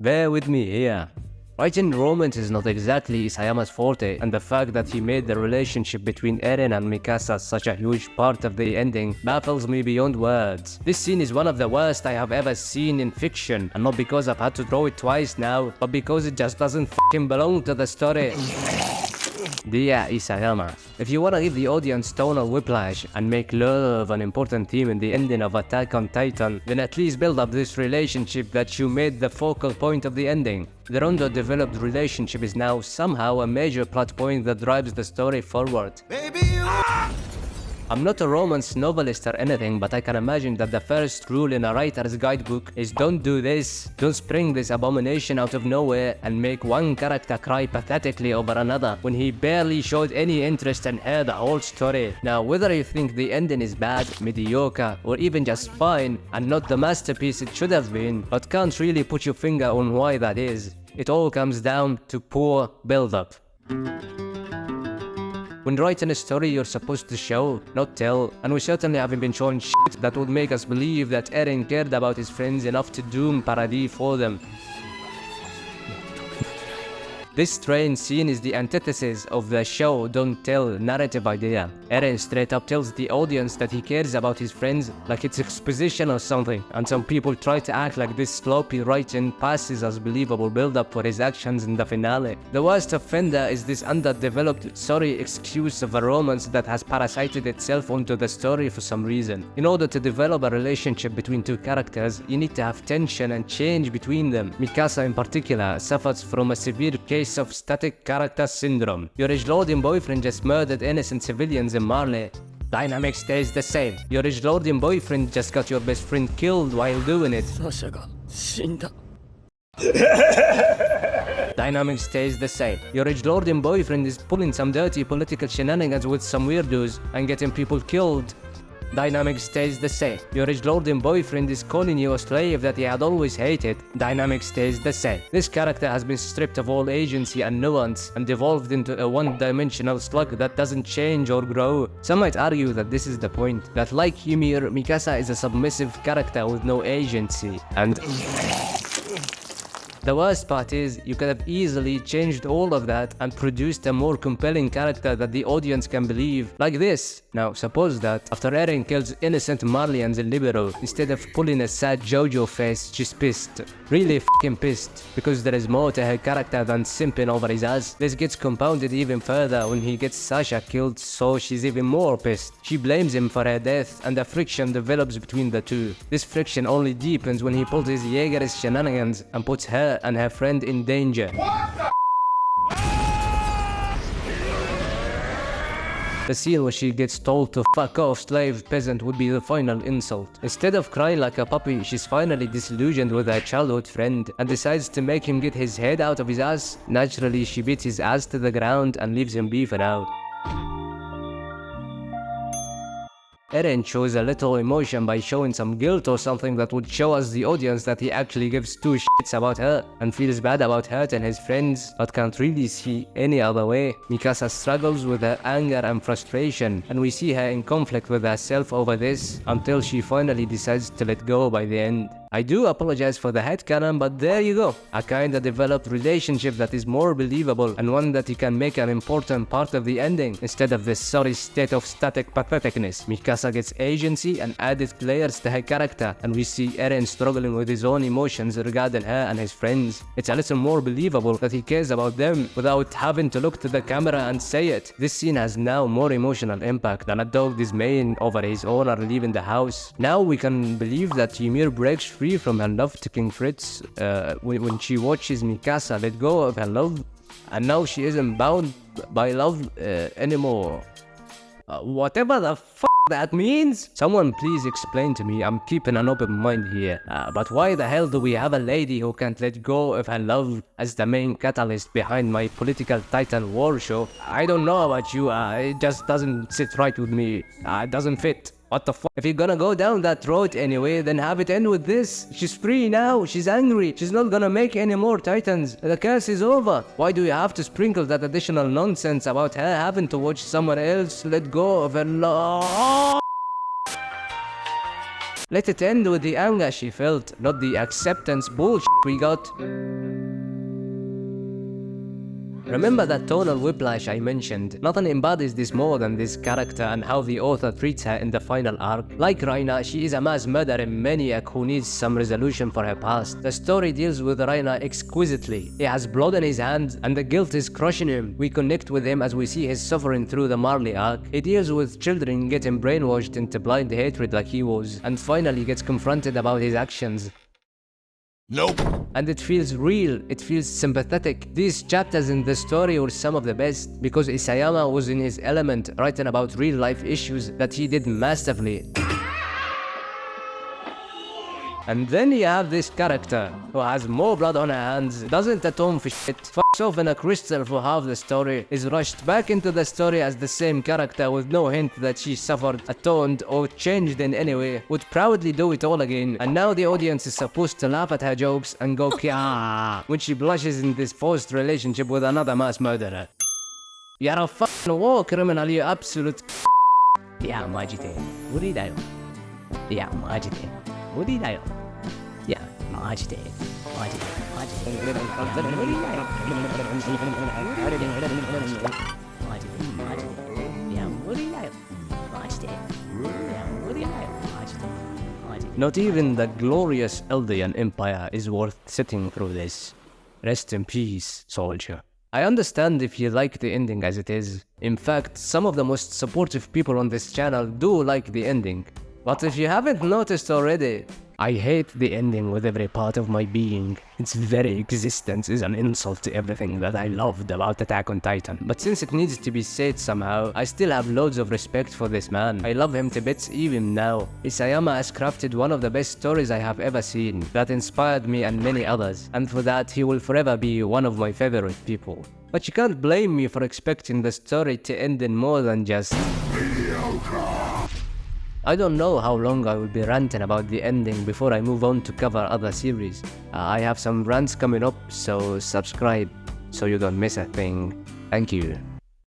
Bear with me here. Writing romance is not exactly Isayama's forte, and the fact that he made the relationship between Eren and Mikasa such a huge part of the ending baffles me beyond words. This scene is one of the worst I have ever seen in fiction, and not because I've had to draw it twice now, but because it just doesn't fucking belong to the story. Dear Isayama, if you wanna give the audience tonal whiplash and make love an important theme in the ending of Attack on Titan, then at least build up this relationship that you made the focal point of the ending. Their underdeveloped relationship is now somehow a major plot point that drives the story forward. I'm not a romance novelist or anything, but I can imagine that the first rule in a writer's guidebook is don't do this, don't spring this abomination out of nowhere and make one character cry pathetically over another when he barely showed any interest in her the whole story. Now, whether you think the ending is bad, mediocre, or even just fine, and not the masterpiece it should have been, but can't really put your finger on why that is, it all comes down to poor build-up. When writing a story, you're supposed to show, not tell, and we certainly haven't been shown shit that would make us believe that Eren cared about his friends enough to doom parody for them. This strange scene is the antithesis of the show don't tell narrative idea. Eren straight up tells the audience that he cares about his friends like it's exposition or something, and some people try to act like this sloppy writing passes as believable build-up for his actions in the finale. The worst offender is this underdeveloped sorry excuse of a romance that has parasited itself onto the story for some reason. In order to develop a relationship between two characters, you need to have tension and change between them. Mikasa in particular suffers from a severe case of static character syndrome. Your edgelording boyfriend just murdered innocent civilians in Marley. Dynamic stays the same. Your edgelording boyfriend just got your best friend killed while doing it. Dynamic stays the same. Your edgelording boyfriend is pulling some dirty political shenanigans with some weirdos and getting people killed. Dynamic stays the same. Your edgelording boyfriend is calling you a slave that he had always hated. Dynamic stays the same. This character has been stripped of all agency and nuance and devolved into a one-dimensional slug that doesn't change or grow. Some might argue that this is the point, that like Ymir, Mikasa is a submissive character with no agency, and the worst part is, you could have easily changed all of that and produced a more compelling character that the audience can believe, like this. Now, suppose that after Eren kills innocent Marleyans in Libero, instead of pulling a sad JoJo face, she's pissed. Really fucking pissed, because there is more to her character than simping over his ass. This gets compounded even further when he gets Sasha killed, so she's even more pissed. She blames him for her death, and a friction develops between the two. This friction only deepens when he pulls his Jaeger's shenanigans and puts her and her friend in danger. The scene where she gets told to fuck off slave peasant would be the final insult. Instead of crying like a puppy, she's finally disillusioned with her childhood friend and decides to make him get his head out of his ass. Naturally, she beats his ass to the ground and leaves him be for now. Eren shows a little emotion by showing some guilt or something that would show us the audience that he actually gives two shits about her and feels bad about hurting his friends, but can't really see any other way. Mikasa struggles with her anger and frustration, and we see her in conflict with herself over this until she finally decides to let go by the end. I do apologize for the headcanon, but there you go. A kinda developed relationship that is more believable and one that you can make an important part of the ending instead of this sorry state of static patheticness. Mikasa gets agency and added layers to her character, and we see Eren struggling with his own emotions regarding her and his friends. It's a little more believable that he cares about them without having to look to the camera and say it. This scene has now more emotional impact than a dog dismaying over his owner leaving the house. Now we can believe that Ymir breaks free from her love to King Fritz when she watches Mikasa let go of her love, and now she isn't bound by love anymore. Whatever the fuck that means? Someone please explain to me. I'm keeping an open mind here. But why the hell do we have a lady who can't let go of her love as the main catalyst behind my political titan war show? I don't know about you, it just doesn't sit right with me. It doesn't fit. What the fuck? If you're gonna go down that road anyway, then have it end with this. She's free now, she's angry, she's not gonna make any more titans. The curse is over. Why do you have to sprinkle that additional nonsense about her having to watch someone else let go of her love? Let it end with the anger she felt, not the acceptance bullshit we got. Remember that tonal whiplash I mentioned? Nothing embodies this more than this character and how the author treats her in the final arc. Like Reiner, she is a mass murdering maniac who needs some resolution for her past. The story deals with Reiner exquisitely. He has blood in his hands and the guilt is crushing him. We connect with him as we see his suffering through the Marley arc. He deals with children getting brainwashed into blind hatred like he was, and finally gets confronted about his actions. Nope. And it feels real, it feels sympathetic. These chapters in the story were some of the best because Isayama was in his element, writing about real life issues that he did masterfully. And then you have this character who has more blood on her hands, doesn't atone for shit, fucks off in a crystal for half the story, is rushed back into the story as the same character with no hint that she suffered, atoned, or changed in any way, would proudly do it all again, and now the audience is supposed to laugh at her jokes and go kya when she blushes in this forced relationship with another mass murderer. You're a fucking war criminal, you absolute Yeah, majite. Uri da yo. Yeah, majite. Uri da yo. Yeah, majite. Majite. Not even the glorious Eldian Empire is worth sitting through this. Rest in peace, soldier. I understand if you like the ending as it is. In fact, some of the most supportive people on this channel do like the ending. But if you haven't noticed already, I hate the ending with every part of my being. Its very existence is an insult to everything that I loved about Attack on Titan. But since it needs to be said somehow, I still have loads of respect for this man. I love him to bits even now. Isayama has crafted one of the best stories I have ever seen that inspired me and many others. And for that, he will forever be one of my favorite people. But you can't blame me for expecting the story to end in more than just I don't know how long I will be ranting about the ending before I move on to cover other series. I have some rants coming up, so subscribe so you don't miss a thing. Thank you.